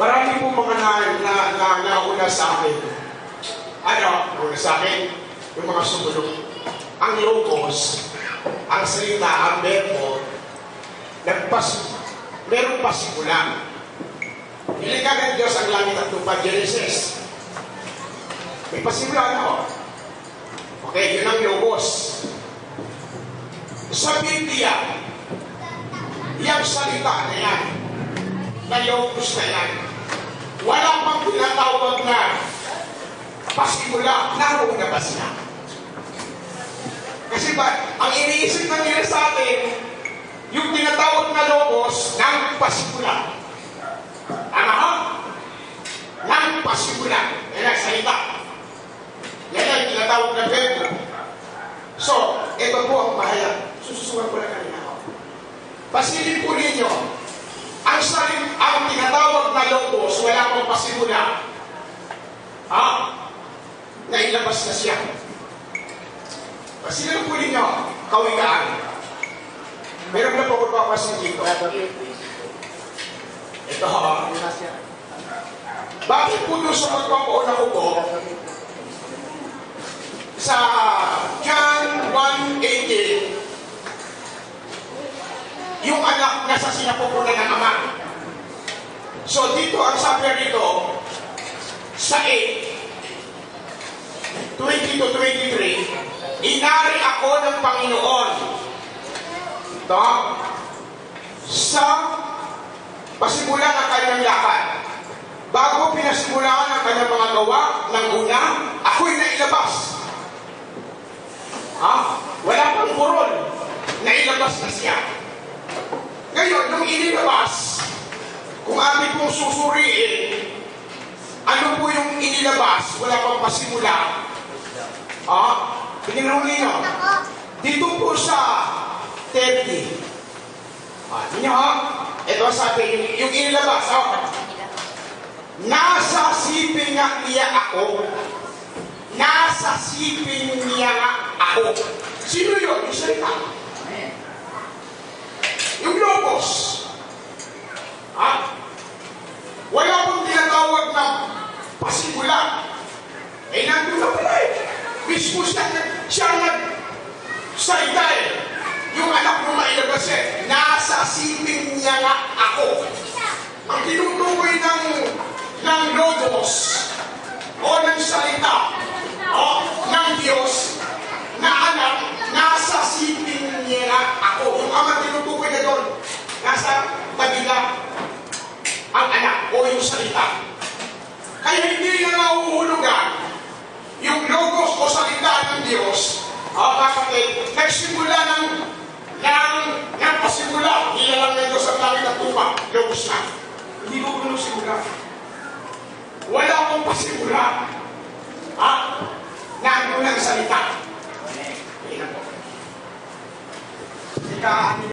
Marami po mga nauna sa akin. Nauna sa akin, yung mga sumunod. Ang logos, ang salita, ang verbo, merong pasimula. Nilikha ng Diyos ang langit at lupa, Genesis. May pasimula na. Okay, yun ang logos. Sa Biblia, yung salita na yan, na logos na yan, wala pang tinatawag na pasimula, naroon na ba siya? Kasi ba, ang iniisip na nila sa atin, yung tinatawag na logos ng pasimula. Tama ho? Ng pasimula. Yan ang salita. Yan ang tinatawag na verbo. So, ito po ang bahaya. Sususukan ko lang kanina ako. Pasilin po ninyo, ang tinatawag na logos, wala pang pasimula. Nailabas na siya. Pasilin po ninyo, kawikaan. Meron na po ko papasin dito. Ito ha. Bakit po doon sa pagpapauna ko po, sa John 1:18, yung anak nasa sinapupunan ng ama. So dito, ang sabi rito, sa 8:20-23, inari ako ng Panginoon. Ito, sa pasimula ng kanyang lakad. Bago pinasimulaan ang kanyang mga gawa ng una, ako'y nailabas. Wala pang burol. Nailabas na siya. Ngayon, nung inilabas, kung amin pong susuriin, ano po yung inilabas? Wala pang pasimula. Tinignan ninyo. Dito po sa 30. Ninyo, ito sabi, yung inilabas, nasa siping nga niya ako. Nasa siping niya nga ako. Sino yun? Yung salita. Yung logos. Wala pong tinatawag na pasimula. Nandun na pala mismo siya nagsalita Yung anak mo mailabas nasa siping niya nga ako. Ang tinutukoy ng logos o ng salita ng Diyos na anak, nasa siping niya nga ako. Yung ama tinutukoy na doon, nasa tabila ang anak o yung salita. Kaya hindi na nauhulugan yung logos o salita ng Diyos. Bakit? Nagsimula ng pasimula, nilalang ng Diyos ang langit at lupa, logos na. Hindi ko simula. Wala akong pasimula.